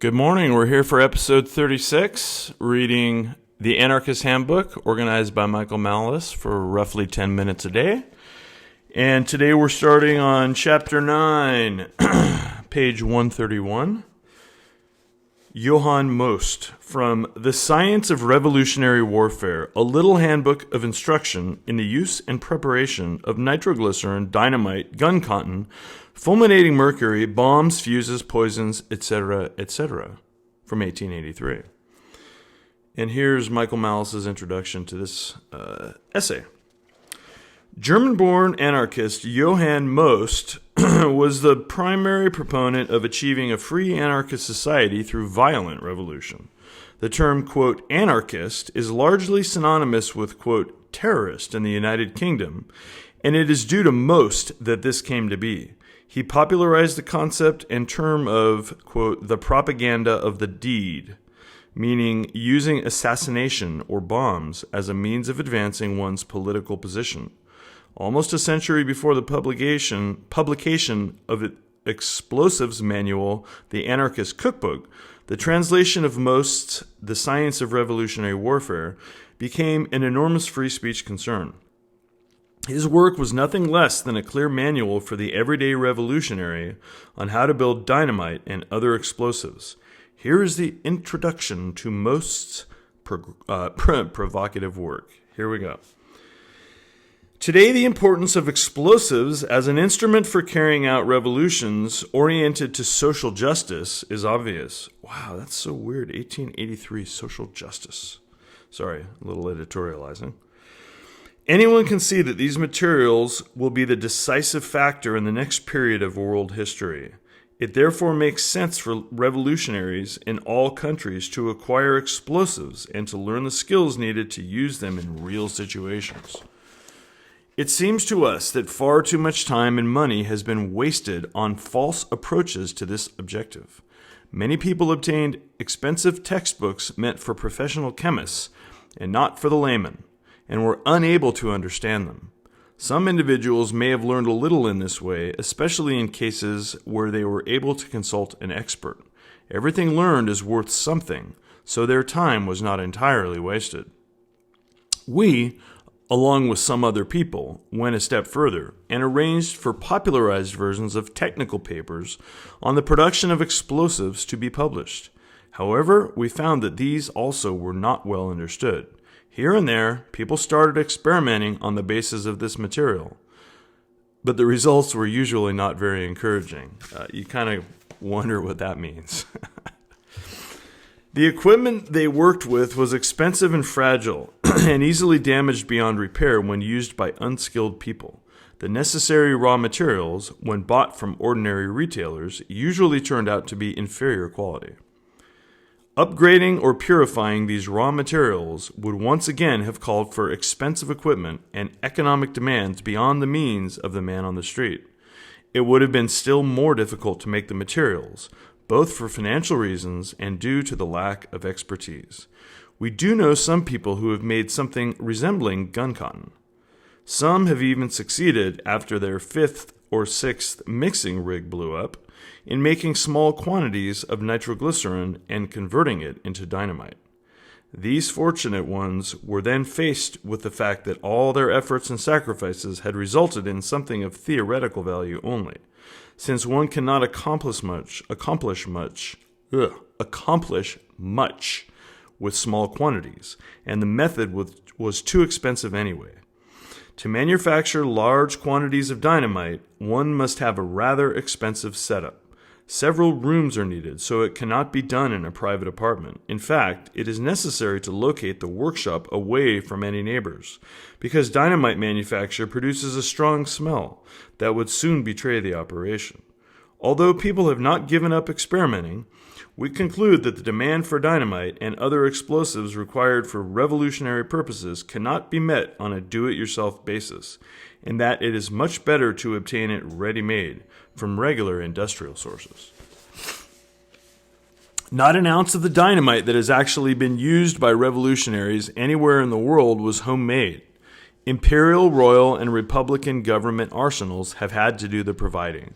Good morning. We're here for episode 36, reading the Anarchist Handbook, organized by Michael Malice for roughly 10 minutes a day. And today we're starting on chapter 9, page 131. Johann Most, from The Science of Revolutionary Warfare, a little handbook of instruction in the use and preparation of nitroglycerin, dynamite, gun cotton, fulminating mercury, bombs, fuses, poisons, etc., etc., from 1883. And here's Michael Malice's introduction to this essay. German-born anarchist Johann Most was the primary proponent of achieving a free anarchist society through violent revolution. The term, quote, anarchist is largely synonymous with, quote, terrorist in the United Kingdom, and it is due to Most that this came to be. He popularized the concept and term of, quote, the propaganda of the deed, meaning using assassination or bombs as a means of advancing one's political position. Almost a century before the publication of the Explosives Manual, the Anarchist Cookbook, the translation of Most's The Science of Revolutionary Warfare became an enormous free speech concern. His work was nothing less than a clear manual for the everyday revolutionary on how to build dynamite and other explosives. Here is the introduction to Most's provocative work. Here we go. Today, the importance of explosives as an instrument for carrying out revolutions oriented to social justice is obvious. Wow, that's so weird. 1883, social justice. Sorry, a little editorializing. Anyone can see that these materials will be the decisive factor in the next period of world history. It therefore makes sense for revolutionaries in all countries to acquire explosives and to learn the skills needed to use them in real situations. It seems to us that far too much time and money has been wasted on false approaches to this objective. Many people obtained expensive textbooks meant for professional chemists and not for the layman, and were unable to understand them. Some individuals may have learned a little in this way, especially in cases where they were able to consult an expert. Everything learned is worth something, so their time was not entirely wasted. We, along with some other people, went a step further and arranged for popularized versions of technical papers on the production of explosives to be published. However, we found that these also were not well understood. Here and there, people started experimenting on the basis of this material, but the results were usually not very encouraging. You kind of wonder what that means. The equipment they worked with was expensive and fragile, and easily damaged beyond repair when used by unskilled people. The necessary raw materials, when bought from ordinary retailers, usually turned out to be inferior quality. Upgrading or purifying these raw materials would once again have called for expensive equipment and economic demands beyond the means of the man on the street. It would have been still more difficult to make the materials, both for financial reasons and due to the lack of expertise. We do know some people who have made something resembling gun cotton. Some have even succeeded, after their 5th or 6th mixing rig blew up, in making small quantities of nitroglycerin and converting it into dynamite. These fortunate ones were then faced with the fact that all their efforts and sacrifices had resulted in something of theoretical value only, since one cannot accomplish much with small quantities, and the method was too expensive anyway. To manufacture large quantities of dynamite, one must have a rather expensive setup. Several rooms are needed, so it cannot be done in a private apartment. In fact, it is necessary to locate the workshop away from any neighbors, because dynamite manufacture produces a strong smell that would soon betray the operation. Although people have not given up experimenting, we conclude that the demand for dynamite and other explosives required for revolutionary purposes cannot be met on a do-it-yourself basis, and that it is much better to obtain it ready-made from regular industrial sources. Not an ounce of the dynamite that has actually been used by revolutionaries anywhere in the world was homemade. Imperial, royal, and republican government arsenals have had to do the providing.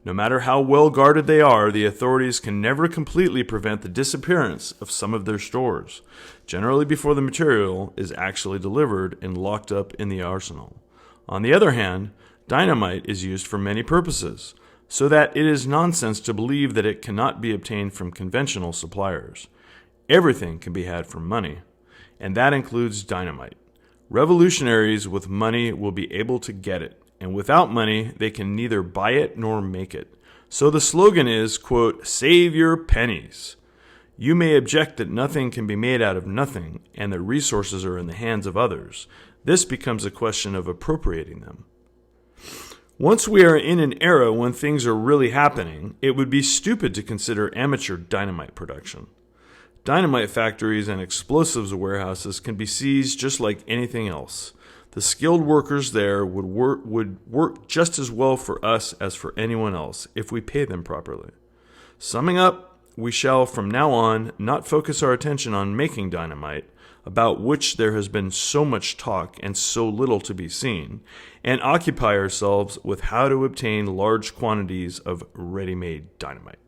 No matter how well guarded they are, the authorities can never completely prevent the disappearance of some of their stores, generally before the material is actually delivered and locked up in the arsenal. On the other hand, dynamite is used for many purposes, so that it is nonsense to believe that it cannot be obtained from conventional suppliers. Everything can be had for money, and that includes dynamite. Revolutionaries with money will be able to get it, and without money, they can neither buy it nor make it. So the slogan is, quote, "Save your pennies." You may object that nothing can be made out of nothing, and that resources are in the hands of others. This becomes a question of appropriating them. Once we are in an era when things are really happening, it would be stupid to consider amateur dynamite production. Dynamite factories and explosives warehouses can be seized just like anything else. The skilled workers there would work just as well for us as for anyone else if we pay them properly. Summing up, we shall from now on not focus our attention on making dynamite, about which there has been so much talk and so little to be seen, and occupy ourselves with how to obtain large quantities of ready-made dynamite.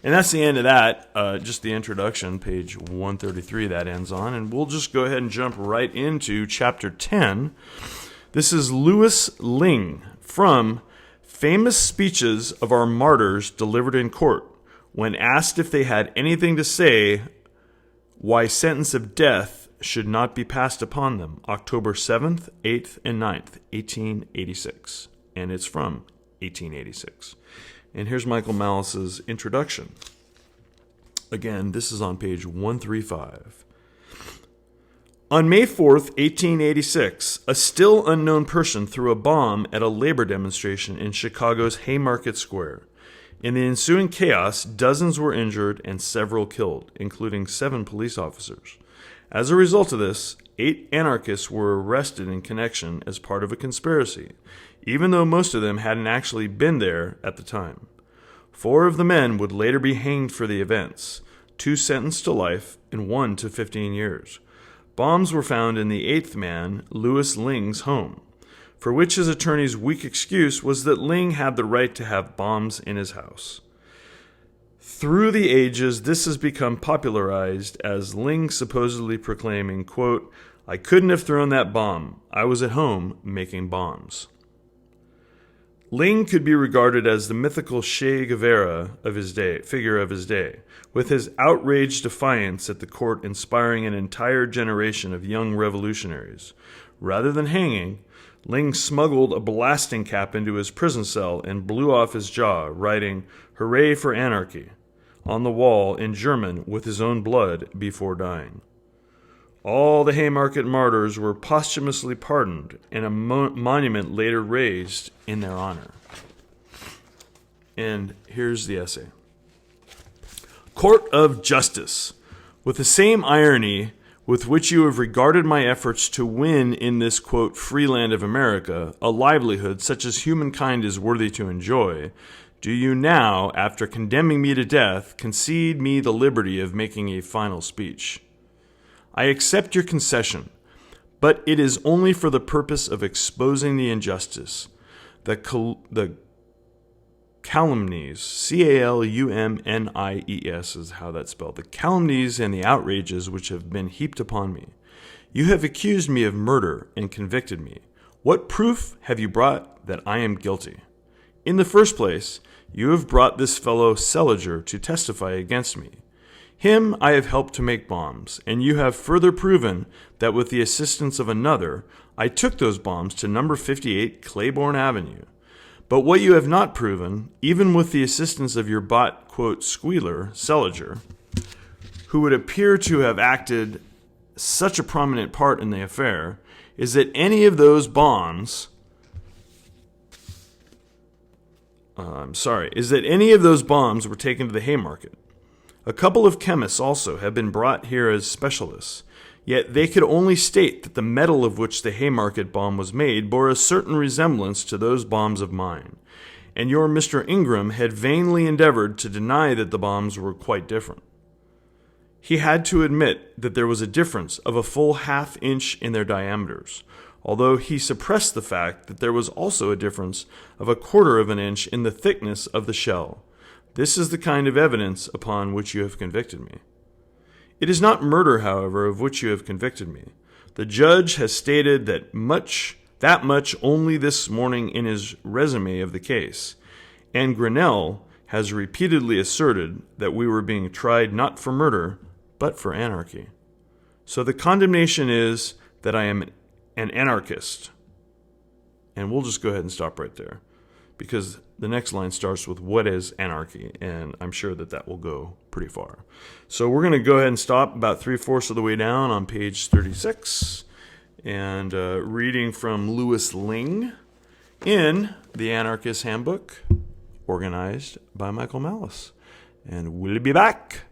And that's the end of that, just the introduction, page 133 that ends on. And we'll just go ahead and jump right into chapter 10. This is Louis Lingg from Famous Speeches of Our Martyrs Delivered in Court, when asked if they had anything to say why sentence of death should not be passed upon them, October 7th, 8th, and 9th, 1886. And it's from 1886. And here's Michael Malice's introduction. Again, this is on page 135. On May 4th, 1886, a still unknown person threw a bomb at a labor demonstration in Chicago's Haymarket Square. In the ensuing chaos, dozens were injured and several killed, including 7 police officers. As a result of this, 8 anarchists were arrested in connection as part of a conspiracy, even though most of them hadn't actually been there at the time. 4 of the men would later be hanged for the events, 2 sentenced to life and 1 to 15 years. Bombs were found in the 8th man, Louis Lingg's home, for which his attorney's weak excuse was that Lingg had the right to have bombs in his house. Through the ages, this has become popularized as Lingg supposedly proclaiming, quote, "I couldn't have thrown that bomb. I was at home making bombs." Lingg could be regarded as the mythical Che Guevara figure of his day, with his outraged defiance at the court inspiring an entire generation of young revolutionaries. Rather than hanging, Lingg smuggled a blasting cap into his prison cell and blew off his jaw, writing, "Hooray for Anarchy," on the wall in German with his own blood before dying. All the Haymarket martyrs were posthumously pardoned, and a monument later raised in their honor. And here's the essay. Court of Justice. With the same irony with which you have regarded my efforts to win in this, quote, free land of America, a livelihood such as humankind is worthy to enjoy, do you now, after condemning me to death, concede me the liberty of making a final speech? I accept your concession, but it is only for the purpose of exposing the injustice, the calumnies, calumnies is how that's spelled, the calumnies and the outrages which have been heaped upon me. You have accused me of murder and convicted me. What proof have you brought that I am guilty? In the first place, you have brought this fellow Seliger to testify against me. Him I have helped to make bombs, and you have further proven that with the assistance of another, I took those bombs to number 58 Claiborne Avenue. But what you have not proven, even with the assistance of your bot, quote, squealer, Seliger, who would appear to have acted such a prominent part in the affair, is that any of those bombs were taken to the Haymarket. A couple of chemists also have been brought here as specialists, yet they could only state that the metal of which the Haymarket bomb was made bore a certain resemblance to those bombs of mine, and your Mr. Ingram had vainly endeavored to deny that the bombs were quite different. He had to admit that there was a difference of a full half-inch in their diameters. although he suppressed the fact that there was also a difference of 1/4 of an inch in the thickness of the shell. This is the kind of evidence upon which you have convicted me. It is not murder, however, of which you have convicted me. The judge has stated that much only this morning in his resume of the case, and Grinnell has repeatedly asserted that we were being tried not for murder, but for anarchy. So the condemnation is that I am an anarchist. And we'll just go ahead and stop right there, because the next line starts with what is anarchy, and I'm sure that will go pretty far. So we're going to go ahead and stop about 3/4 of the way down on page 36, and reading from Lingg in the Anarchist Handbook, organized by Michael Malice. And we'll be back.